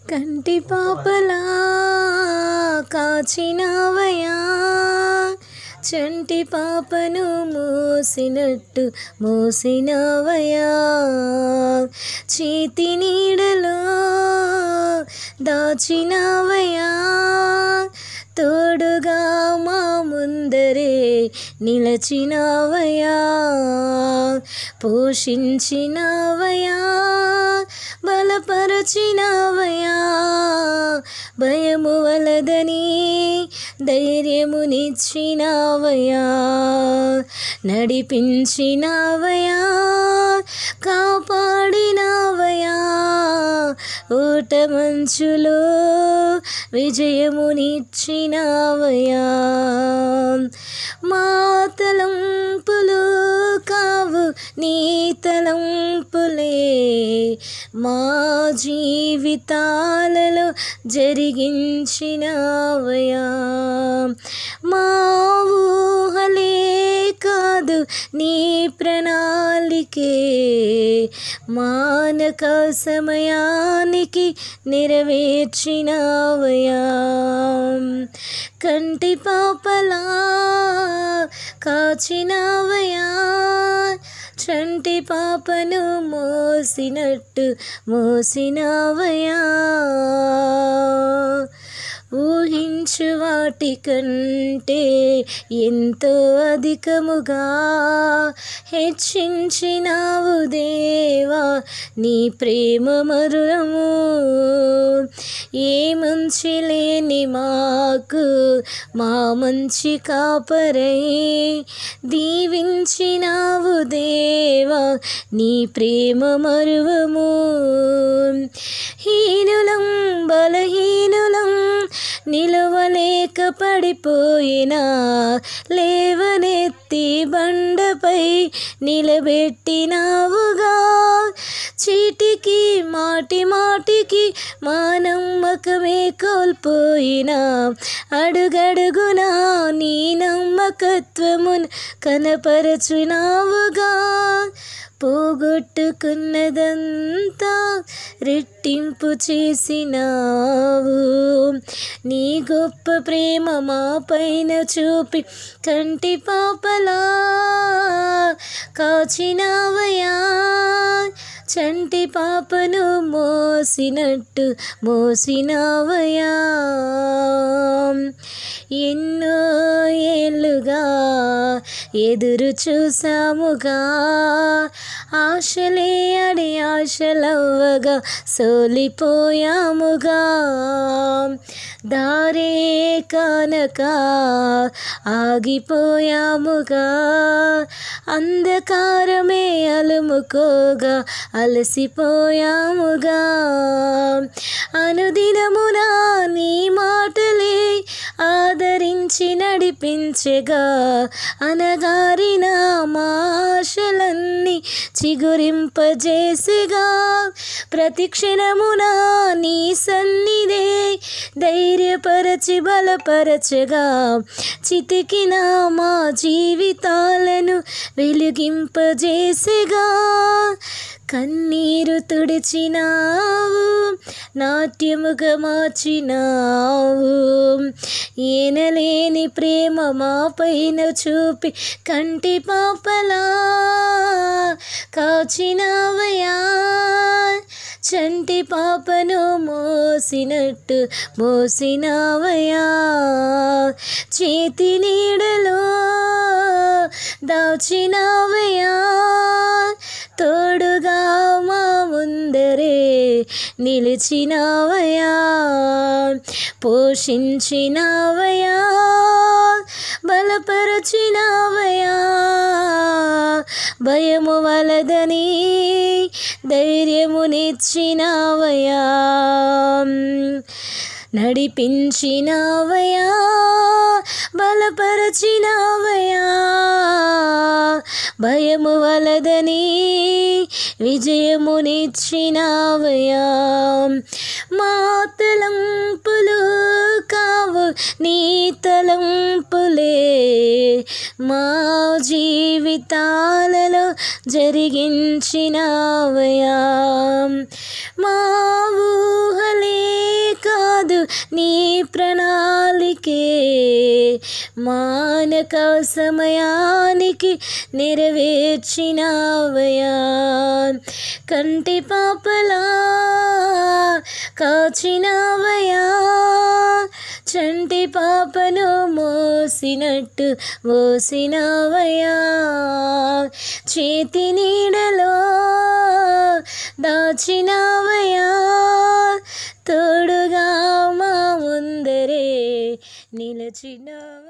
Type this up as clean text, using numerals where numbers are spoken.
కంటి పాపలా కాచినవయా, చంటి పాపను మోసినట్టు మోసినవయా, చేతి నీడలో దాచినవయా, తోడుగా మా ముందరే నిలచినవయా, పోషించినవయా, బలపరచినవయా, భయము వలదని ధైర్యమునిచ్చినవయా, నడిపించినవయా, కాపాడినవయా, ఊట మంచులో విజయమునిచ్చినవయా, మా తలంపులు కావు నీ తలంపులే, మా జీవితాలలో జరిగించినవయా, మా ఊహలే కాదు నీ ప్రణాళికే, మానక సమయానికి నెరవేర్చినవయా, కంటి పాపలా కాచినవయా, చంటి పాపను మోసినట్టు మోసినవయా, ఊహించు వాటి కంటే ఎంతో అధికముగా హెచ్చించినావు దేవా నీ ప్రేమ మధురము, ఏ మంచి లేని మాకు మా మంచి కాపరై దీవించినావు దేవా నీ ప్రేమ మరువము, హీనులం బలహీనులం నిలవలేక పడిపోయినా లేవనెత్తి బండపై నిలబెట్టినావుగా, చీటికి మాటి మాటికి మా నమ్మకమే కోల్పోయినా అడుగడుగునా నీ నమ్మకత్వమును కనపరచునావుగా, పోగొట్టుకున్నదంతా రెట్టింపు చేసినావు, నీ గొప్ప ప్రేమ మా పైన చూపి కంటి పాపలా కాచినవయా, చంటి పాపను మోసినట్టు మోసినవయా, ఎన్నో ఏళ్ళుగా ఎదురు చూసాముగా, ఆశలే అడి ఆశలవ్వగా సోలిపోయాముగా, దారే కానక ఆగిపోయాముగా, అంధకారమే అలుముకోగా అలసిపోయాముగా, అనుదినమునా నీ మాటలే ఆదరించి నడిపించగా, అనగారిన మా ఆశలన్నీ చిగురింపజేసిగా, ప్రతి క్షణమునా నీ సన్నిధే ధైర్యపరచి బలపరచగా, చితికిన మా జీవితాలను వెలిగింపజేసిగా, కన్నీరు తుడిచినావు నాట్యముగా మార్చినావు, ఏనలేని ప్రేమ మా పైన చూపి కంటి పాపలా కాచినవయా, చంటి పాపను మోసినట్టు మోసినవయా, చేతి నీడలో దాచినవయా, తోడుగా మా ముందరే నిలిచినవయా, పోషించినవయా, బలపరచినవయా, భయము వలదని ధైర్యమునిచ్చినవయా, నడిపించినవయా, బలపరచినవయా, భయము వలదని విజయమునిచ్చినవయా, మా తలంపులు కావు నీ తలంపులే, మా జీవితాలలో జరిగించినవయా, మా ఊహలే నీ ప్రణాళికే మానక సమయానికి నెరవేర్చినావయా. కంటి పాపలా కాచినావయా, చంటి పాపను మోసినట్టు మోసినావయా. చేతి నీడలో దాచినావయా, తోడుగా మా ముందరే నిలచినావయా.